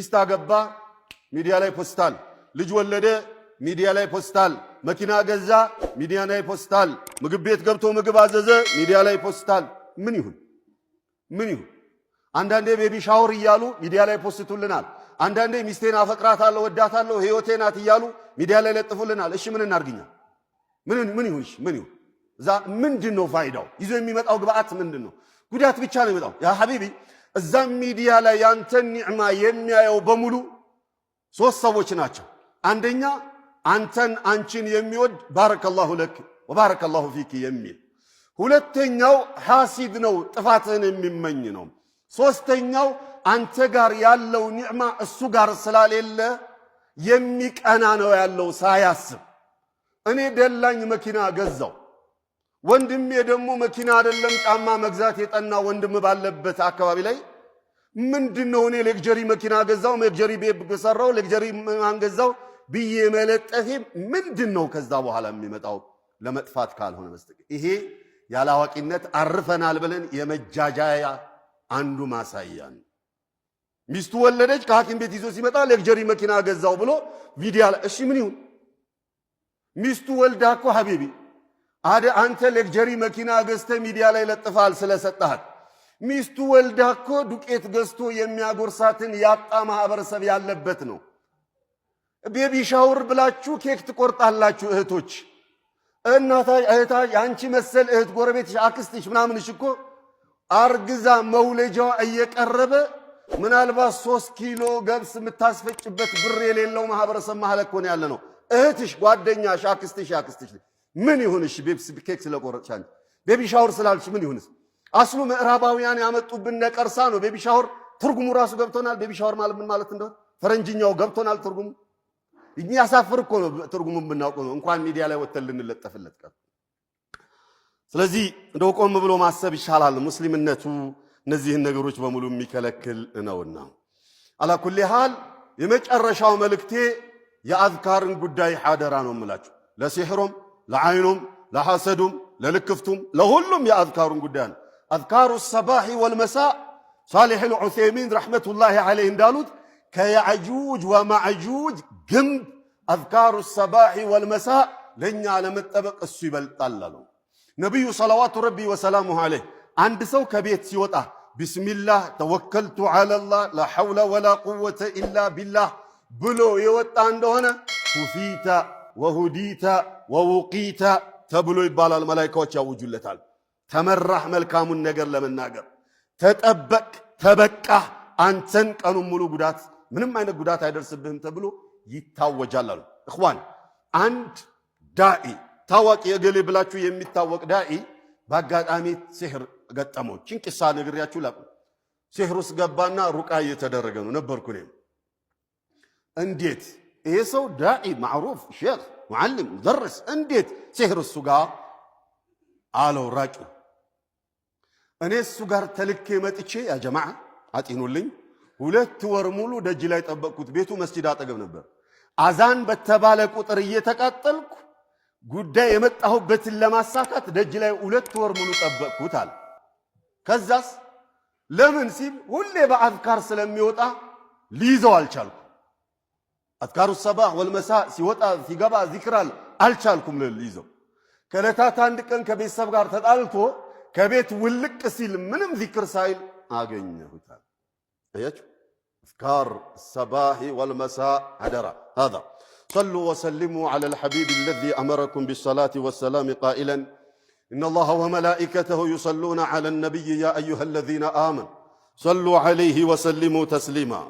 ሚስት አገባ ሚዲያ ላይ ፖስታል፣ ልጅ ወለደ ሚዲያ ላይ ፖስታል፣ መኪና ገዛ ሚዲያ ላይ ፖስታል፣ ምግብ ቤት ገብቶ ምግብ አዘዘ ሚዲያ ላይ ፖስታል። ምን ይሁን? አንዳንዴ ቤቢ ሻወር እያሉ ሚዲያ ላይ ፖስቱልናል። አንዳንዴ ሚስቴን አፈቅራታለሁ ወዳታለሁ ህይወቴ ናት እያሉ ሚዲያ ላይ ለጥፉልናል። እሺ ምን እናርግኛ? ምን ይሁን? እዛ ምንድነው ፋይዳው? ይዞ የሚመጣው ግብአት ምንድነው? ጉዳት ብቻ ነው የሚመጣው። ያ ሐቢቢ እዛ ሚዲያ ላይ ያንተን ኒዕማ የሚያየው በሙሉ ሶስት ሰዎች ናቸው። አንደኛ አንተን አንቺን የሚወድ ባረከላሁ ለክ ወባረከላሁ ፊክ የሚል፣ ሁለተኛው ሐሲድ ነው ጥፋትህን የሚመኝ ነው። ሶስተኛው አንተ ጋር ያለው ኒዕማ እሱ ጋር ስላሌለ የሚቀና ነው ያለው ሳያስብ። እኔ ደላኝ መኪና ገዛው፣ ወንድሜ ደግሞ መኪና አይደለም ጫማ መግዛት የጠና ወንድም ባለበት አካባቢ ላይ ምንድነው እኔ ሌክጀሪ መኪና ገዛው፣ ሌክጀሪ ቤት ሰራው፣ ሌክጀሪ ማን ገዛው ብዬ መለጠፌ ምንድነው ከዛ በኋላ የሚመጣው ለመጥፋት ካልሆነ በስተቀር? ይሄ ያላዋቂነት አርፈናል ብለን የመጃጃያ አንዱ ማሳያ ነው። ሚስቱ ወለደች፣ ከሐኪም ቤት ይዞ ሲመጣ ሌክጀሪ መኪና ገዛው ብሎ ቪዲዮ ላይ እሺ ምን ይሁን? ሚስቱ ወልዳ እኮ ሐቢቢ አንተ ሌክጀሪ መኪና ገዝተ ሚዲያ ላይ ለጥፋል ስለሰጣት። ሚስቱ ወልዳ እኮ ዱቄት ገዝቶ የሚያጎርሳትን ያጣ ማህበረሰብ ያለበት ነው። ቤቢ ሻወር ብላችሁ ኬክ ትቆርጣላችሁ እህቶች። አንቺ መሰል እህት ጎረቤትሽ አክስትሽ ምናምንሽ እኮ አርግዛ መውለጃዋ እየቀረበ ምናልባት 3 ኪሎ ገብስ የምታስፈጭበት ብር የሌለው ማህበረሰብ መሃል እኮ ነው ያለ ነው። እህትሽ ጓደኛሽ አክስትሽ ምን ይሁንሽ? ቤብስ ኬክ ስለቆረጥሽ አንቺ ቤቢ ሻወር ስላልሽ ምን ይሁንስ? አስሉ ምዕራባውያን ያመጡብን ነቀርሳ ነው። ቤቢ ሻወር ትርጉሙ ራሱ ገብቶናል። ቤቢ ሻወር ማለት ምን ማለት እንደሆነ ፈረንጅኛው ገብቶናል ትርጉሙ። እኛ ያሳፍር እኮ ነው ትርጉሙን ብናውቀው ነው እንኳን ሚዲያ ላይ ወተን ልንለጠፍለት ቀር። ስለዚህ እንደው ቆም ብሎ ማሰብ ይሻላል። ሙስሊምነቱ እነዚህን ነገሮች በሙሉ የሚከለክል ነውና አላ ኩሊ ሃል የመጨረሻው መልእክቴ የአዝካርን ጉዳይ ሐደራ ነው የምላችሁ። ለሲህሩም ለዓይኑም ለሐሰዱም ለልክፍቱም ለሁሉም የአዝካሩን ጉዳይ ነው። አዝካሩ ሰባሂ ወልመሳ ሳሊህ አልዑሰይሚን ረሕመቱላሂ ዐለይህ እንዳሉት ከያዕጁጅ ወማዕጁጅ ግንብ አዝካሩ ሰባሂ ወልመሳ ለእኛ ለመጠበቅ እሱ ይበልጣል አሉ ነቢዩ ሰለዋቱ ረቢ ወሰላሙሁ ዐለይህ። አንድ ሰው ከቤት ሲወጣ ቢስሚላህ ተወከልቱ ዐለላህ ላ ሐውለ ወላ ቁወተ ኢላ ቢላህ ብሎ የወጣ እንደሆነ ኩፊተ ወሁዲተ ወውቂተ ተብሎ ይባላል። መላኢካዎች ያውጁለታል። ተመራህ መልካሙን ነገር ለመናገር ተጠበቅ፣ ተበቃህ፣ አንተን ቀኑን ሙሉ ጉዳት ምንም አይነት ጉዳት አይደርስብህም ተብሎ ይታወጃል አሉ። እኽዋን አንድ ዳኢ ታዋቂ የገሌ ብላችሁ የሚታወቅ ዳኢ በአጋጣሚ ሲህር ገጠመው። ጭንቅሳ ነግሬያችሁ ላቁ። ሲህር ውስጥ ገባና ሩቃ እየተደረገ ነው ነበርኩ እኔም። እንዴት ይሄ ሰው ዳኢ ማዕሩፍ ሼኽ ሙዓልም ደርስ እንዴት ሲህር እሱ ጋር አለው ራቂ። እኔ እሱ ጋር ተልኬ መጥቼ ያ ጀማዓ አጢኑልኝ 2 ወር ሙሉ ደጅ ላይ ጠበቅኩት። ቤቱ መስጂድ አጠገብ ነበር። አዛን በተባለ ቁጥር እየተቃጠልኩ ጉዳይ የመጣሁበትን ለማሳካት ደጅ ላይ 2 ወር ሙሉ ጠበቅኩት አለ። ከዛስ ለምን ሲል ሁሌ በአዝካር ስለሚወጣ ሊይዘው አልቻልኩ። አዝካሩ ሰባህ ወልመሳ ሲወጣ ሲገባ ዚክራል አልቻልኩም ሊይዘው። ከዕለታት አንድ ቀን ከቤተሰብ ጋር ተጣልቶ ከቤት ውልቅ ሲል ምንም ዚክር ሳይል አገኘሁታል። አያችሁ አዝካር ሰባህ ወልመሳ አደራ هذا صلوا وسلموا على الحبيب الذي أمركم بالصلاة والسلام قائلا إن الله وملائكته يصلون على النبي يا أيها الذين آمنوا صلوا عليه وسلموا تسليما